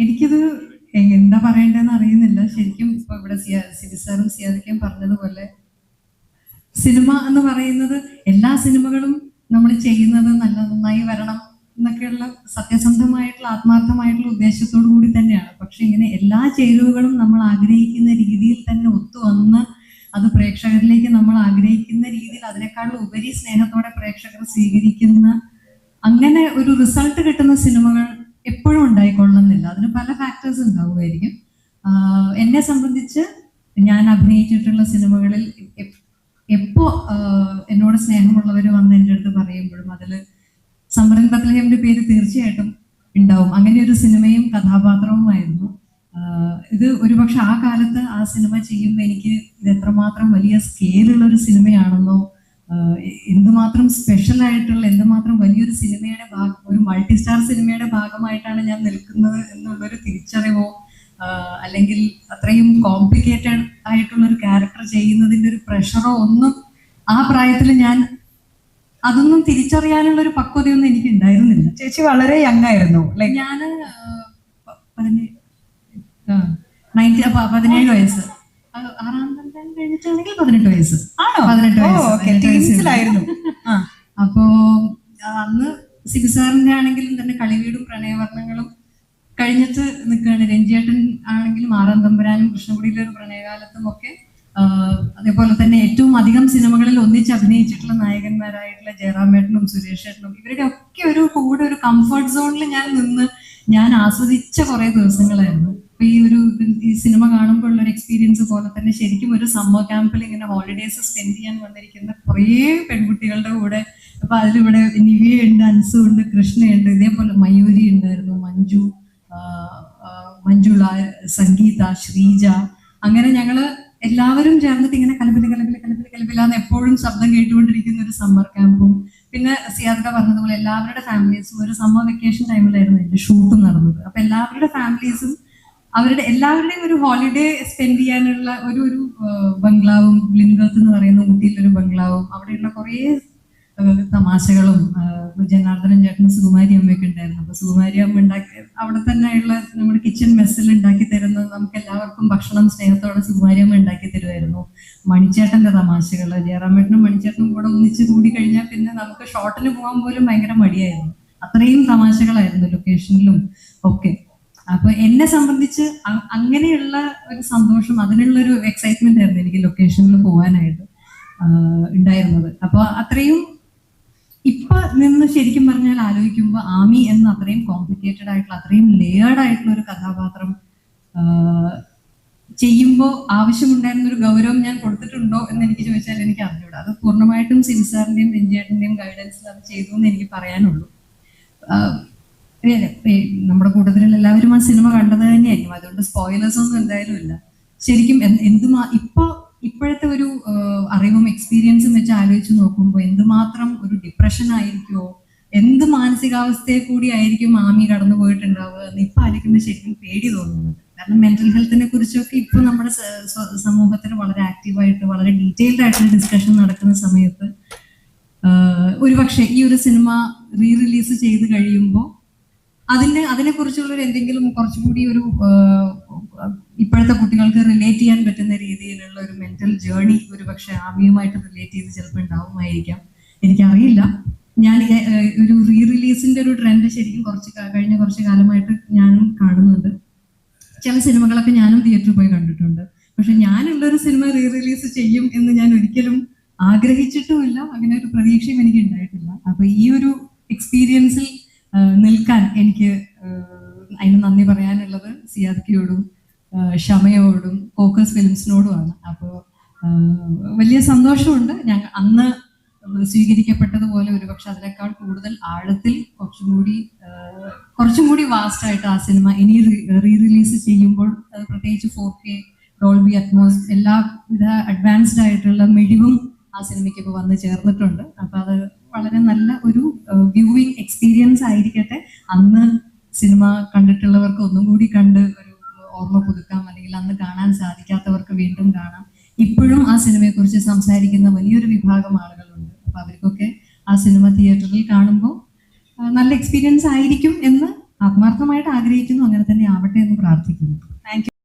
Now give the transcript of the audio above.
എനിക്കിത് എന്താ പറയേണ്ടതെന്ന് അറിയുന്നില്ല. ശരിക്കും ഇപ്പൊ ഇവിടെ സിബി സാറും സിയാദിക്കും പറഞ്ഞതുപോലെ സിനിമ എന്ന് പറയുന്നത് എല്ലാ സിനിമകളും നമ്മൾ ചെയ്യുന്നത് നന്നായി വരണം എന്നൊക്കെയുള്ള സത്യസന്ധമായിട്ടുള്ള ആത്മാർത്ഥമായിട്ടുള്ള ഉദ്ദേശത്തോടു കൂടി തന്നെയാണ്. പക്ഷെ ഇങ്ങനെ എല്ലാ ചേരുവകളും നമ്മൾ ആഗ്രഹിക്കുന്ന രീതിയിൽ തന്നെ ഒത്തുവന്ന് അത് പ്രേക്ഷകരിലേക്ക് നമ്മൾ ആഗ്രഹിക്കുന്ന രീതിയിൽ അതിനേക്കാളും ഉപരി സ്നേഹത്തോടെ പ്രേക്ഷകർ സ്വീകരിക്കുന്ന അങ്ങനെ ഒരു റിസൾട്ട് കിട്ടുന്ന സിനിമകൾ എപ്പോഴും ഉണ്ടായിക്കൊള്ളുന്നില്ല. അതിന് പല ഫാക്ടേഴ്സ് ഉണ്ടാവുമായിരിക്കും. എന്നെ സംബന്ധിച്ച് ഞാൻ അഭിനയിച്ചിട്ടുള്ള സിനിമകളിൽ എപ്പോ എന്നോട് സ്നേഹമുള്ളവർ വന്ന് എൻ്റെ അടുത്ത് പറയുമ്പോഴും അതിൽ സമരൻ ബത്ലഹേമിന്റെ പേര് തീർച്ചയായിട്ടും ഉണ്ടാവും. അങ്ങനെ ഒരു സിനിമയും കഥാപാത്രവുമായിരുന്നു ഇത്. ഒരുപക്ഷെ ആ കാലത്ത് ആ സിനിമ ചെയ്യുമ്പോൾ എനിക്ക് ഇത് എത്രമാത്രം വലിയ സ്കെയിലുള്ള ഒരു സിനിമയാണെന്നോ, എന്തുമാത്രം സ്പെഷ്യൽ ആയിട്ടുള്ള, എന്തുമാത്രം വലിയൊരു സിനിമയുടെ ഒരു മൾട്ടി സ്റ്റാർ സിനിമയുടെ ഭാഗമായിട്ടാണ് ഞാൻ നിൽക്കുന്നത് എന്നുള്ളൊരു തിരിച്ചറിവോ, അല്ലെങ്കിൽ അത്രയും കോംപ്ലിക്കേറ്റഡ് ആയിട്ടുള്ള ഒരു ക്യാരക്ടർ ചെയ്യുന്നതിന്റെ ഒരു പ്രഷറോ ഒന്നും ആ പ്രായത്തിൽ ഞാൻ അതൊന്നും തിരിച്ചറിയാനുള്ള ഒരു പക്വതയൊന്നും എനിക്ക് ഉണ്ടായിരുന്നില്ല. ചേച്ചി വളരെ യങ് ആയിരുന്നു. ലൈക്ക് ഞാൻ 17 വയസ്സ്, 6ാം തരം കഴിഞ്ഞിട്ടാണെങ്കിൽ 18 വയസ്സ്. 18 വയസ്സിലായിരുന്നു. അപ്പോ അന്ന് സിബി സാറിന്റെ ആണെങ്കിലും തന്നെ കളിവീടും പ്രണയവർണ്ണങ്ങളും കഴിഞ്ഞിട്ട് നിൽക്കുകയാണ്. രഞ്ജിയേട്ടൻ ആണെങ്കിലും 6ാം തമ്പുരാനും കൃഷ്ണകുടിയിലെ ഒരു പ്രണയകാലത്തും ഒക്കെ, അതേപോലെ തന്നെ ഏറ്റവും അധികം സിനിമകളിൽ ഒന്നിച്ച് അഭിനയിച്ചിട്ടുള്ള നായകന്മാരായിട്ടുള്ള ജയറാമേട്ടനും സുരേഷ് ഏട്ടനും ഇവരുടെ ഒക്കെ ഒരു കൂടെ ഒരു കംഫർട്ട് സോണിൽ ഞാൻ ആസ്വദിച്ച കുറെ ദിവസങ്ങളായിരുന്നു. അപ്പൊ ഈ സിനിമ കാണുമ്പോൾ ഉള്ള ഒരു എക്സ്പീരിയൻസ് പോലെ തന്നെ ശരിക്കും ഒരു സമ്മർ ക്യാമ്പിൽ ഇങ്ങനെ ഹോളിഡേസ് സ്പെൻഡ് ചെയ്യാൻ വന്നിരിക്കുന്ന കുറേ പെൺകുട്ടികളുടെ കൂടെ, അപ്പൊ അതിലിവിടെ നിവിയുണ്ട്, അൻസു ഉണ്ട്, കൃഷ്ണയുണ്ട്, ഇതേപോലെ മയൂരി ഉണ്ടായിരുന്നു, മഞ്ജുള, സംഗീത, ശ്രീജ, അങ്ങനെ ഞങ്ങള് എല്ലാവരും ചേർന്നിട്ട് ഇങ്ങനെ കലപിലാന്ന് എപ്പോഴും ശബ്ദം കേട്ടുകൊണ്ടിരിക്കുന്ന ഒരു സമ്മർ ക്യാമ്പും, പിന്നെ സിയാദ പറഞ്ഞതുപോലെ എല്ലാവരുടെ ഫാമിലീസും ഒരു സമ്മർ വെക്കേഷൻ ടൈമിലായിരുന്നു എന്റെ ഷൂട്ടും നടന്നത്. അപ്പൊ എല്ലാവരുടെ ഫാമിലീസും എല്ലാവരുടെയും ഒരു ഹോളിഡേ സ്പെൻഡ് ചെയ്യാനുള്ള ഒരു ബംഗ്ലാവും, ലിൻഗത്ത് എന്ന് പറയുന്ന ഊട്ടിയിലൊരു ബംഗ്ലാവും, അവിടെയുള്ള കുറേ തമാശകളും, ജനാർദ്ദനൻ ചേട്ടനും സുകുമാരി അമ്മയൊക്കെ ഉണ്ടായിരുന്നു. അപ്പൊ സുകുമാരി അമ്മ അവിടെ തന്നെയുള്ള നമ്മുടെ കിച്ചൺ മെസ്സിൽ ഉണ്ടാക്കി തരുന്നത് നമുക്ക് എല്ലാവർക്കും ഭക്ഷണം സ്നേഹത്തോടെ സുകുമാരി അമ്മ ഉണ്ടാക്കി തരുമായിരുന്നു. മണിച്ചേട്ടന്റെ തമാശകള്, ജയറാമേട്ടനും മണിച്ചേട്ടനും കൂടെ ഒന്നിച്ച് കൂടി കഴിഞ്ഞാൽ പിന്നെ നമുക്ക് ഷോട്ടിന് പോകാൻ പോലും ഭയങ്കര മടിയായിരുന്നു. അത്രയും തമാശകളായിരുന്നു ലൊക്കേഷനിലും ഒക്കെ. അപ്പൊ എന്നെ സംബന്ധിച്ച് അങ്ങനെയുള്ള ഒരു സന്തോഷം, അതിനുള്ളൊരു എക്സൈറ്റ്മെന്റ് ആയിരുന്നു എനിക്ക് ലൊക്കേഷനിൽ പോകാനായിട്ട് ഉണ്ടായിരുന്നത്. അപ്പൊ അത്രയും ഇപ്പൊ നിന്ന് ശരിക്കും പറഞ്ഞാൽ ആലോചിക്കുമ്പോൾ ആമി എന്ന അത്രയും കോംപ്ലിക്കേറ്റഡ് ആയിട്ടുള്ള, അത്രയും ലെയേർഡ് ആയിട്ടുള്ള ഒരു കഥാപാത്രം ചെയ്യുമ്പോൾ ആവശ്യമുണ്ടായിരുന്ന ഒരു ഗൗരവം ഞാൻ കൊടുത്തിട്ടുണ്ടോ എന്ന് എനിക്ക് ചോദിച്ചാൽ എനിക്ക് അറിഞ്ഞൂടാ. അത് പൂർണ്ണമായിട്ടും സിൻസാറിന്റെയും രഞ്ജിയേട്ടന്റെയും ഗൈഡൻസിൽ അത് ചെയ്തു എന്ന് എനിക്ക് പറയാനുള്ളൂ. നമ്മുടെ കൂട്ടത്തിലുള്ള എല്ലാവരും ആ സിനിമ കണ്ടത് തന്നെയായിരിക്കും, അതുകൊണ്ട് സ്പോയിലേഴ്സ് ഒന്നും എന്തായാലും ഇല്ല. ശരിക്കും ഇപ്പോഴത്തെ ഒരു അറിവും എക്സ്പീരിയൻസും വെച്ച് ആലോചിച്ച് നോക്കുമ്പോൾ എന്തുമാത്രം ഒരു ഡിപ്രഷൻ ആയിരിക്കുമോ, എന്ത് മാനസികാവസ്ഥയെ കൂടി ആയിരിക്കും ആമി കടന്നു പോയിട്ടുണ്ടാവുക എന്ന് ഇപ്പൊ ആലോചിക്കുമ്പോൾ ശരിക്കും പേടി തോന്നുന്നുണ്ട്. കാരണം മെന്റൽ ഹെൽത്തിനെ കുറിച്ചൊക്കെ ഇപ്പൊ നമ്മുടെ സമൂഹത്തിൽ വളരെ ആക്റ്റീവായിട്ട് വളരെ ഡീറ്റെയിൽഡ് ആയിട്ടുള്ള ഡിസ്കഷൻ നടക്കുന്ന സമയത്ത് ഒരുപക്ഷെ ഈ ഒരു സിനിമ റിലീസ് ചെയ്ത് കഴിയുമ്പോൾ അതിനെക്കുറിച്ചുള്ള എന്തെങ്കിലും കുറച്ചുകൂടി ഒരു ഇപ്പോഴത്തെ കുട്ടികൾക്ക് റിലേറ്റ് ചെയ്യാൻ പറ്റുന്ന രീതിയിലുള്ള ഒരു മെന്റൽ ജേർണി ഒരുപക്ഷെ ആമിയുമായിട്ട് റിലേറ്റ് ചെയ്ത് ചിലപ്പോൾ ഉണ്ടാവുമായിരിക്കാം, എനിക്കറിയില്ല. ഞാൻ ഒരു റിലീസിന്റെ ഒരു ട്രെൻഡ് ശരിക്കും കഴിഞ്ഞ കുറച്ച് കാലമായിട്ട് ഞാനും കാണുന്നുണ്ട്. ചില സിനിമകളൊക്കെ ഞാനും തിയേറ്ററിൽ പോയി കണ്ടിട്ടുണ്ട്. പക്ഷെ ഞാനുള്ളൊരു സിനിമ റിലീസ് ചെയ്യും എന്ന് ഞാൻ ഒരിക്കലും ആഗ്രഹിച്ചിട്ടുമില്ല, അങ്ങനെ ഒരു പ്രതീക്ഷയും എനിക്ക് ഉണ്ടായിട്ടില്ല. അപ്പൊ ഈ ഒരു എക്സ്പീരിയൻസിൽ നിൽക്കാൻ എനിക്ക് അതിന് നന്ദി പറയാനുള്ളത് സിയാദിക്കയോടും ഷമയോടും ഫോക്കസ് ഫിലിംസിനോടുമാണ്. അപ്പോൾ വലിയ സന്തോഷമുണ്ട്. ഞങ്ങൾ അന്ന് സ്വീകരിക്കപ്പെട്ടതുപോലെ ഒരുപക്ഷെ അതിനേക്കാൾ കൂടുതൽ ആഴത്തിൽ കുറച്ചും കൂടി വാസ്റ്റ് ആയിട്ട് ആ സിനിമ ഇനി റിലീസ് ചെയ്യുമ്പോൾ, പ്രത്യേകിച്ച് 4K ഡോൾബി അറ്റ്മോസ് എല്ലാവിധ അഡ്വാൻസ്ഡ് ആയിട്ടുള്ള മിഴിവും ആ സിനിമയ്ക്ക് ഇപ്പോൾ വന്ന് ചേർന്നിട്ടുണ്ട്. അപ്പൊ അത് വളരെ നല്ല ഒരു വ്യൂവിങ് എക്സ്പീരിയൻസ് ആയിരിക്കട്ടെ. അന്ന് സിനിമ കണ്ടിട്ടുള്ളവർക്ക് ഒന്നും കൂടി കണ്ട് ഒരു ഓർമ്മ പുതുക്കാം, അല്ലെങ്കിൽ അന്ന് കാണാൻ സാധിക്കാത്തവർക്ക് വീണ്ടും കാണാം. ഇപ്പോഴും ആ സിനിമയെക്കുറിച്ച് സംസാരിക്കുന്ന വലിയൊരു വിഭാഗം ആളുകളുണ്ട്. അപ്പൊ അവർക്കൊക്കെ ആ സിനിമ തിയേറ്ററിൽ കാണുമ്പോൾ നല്ല എക്സ്പീരിയൻസ് ആയിരിക്കും എന്ന് ആത്മാർത്ഥമായിട്ട് ആഗ്രഹിക്കുന്നു. അങ്ങനെ തന്നെ ആവട്ടെ. പ്രാർത്ഥിക്കുന്നു. താങ്ക്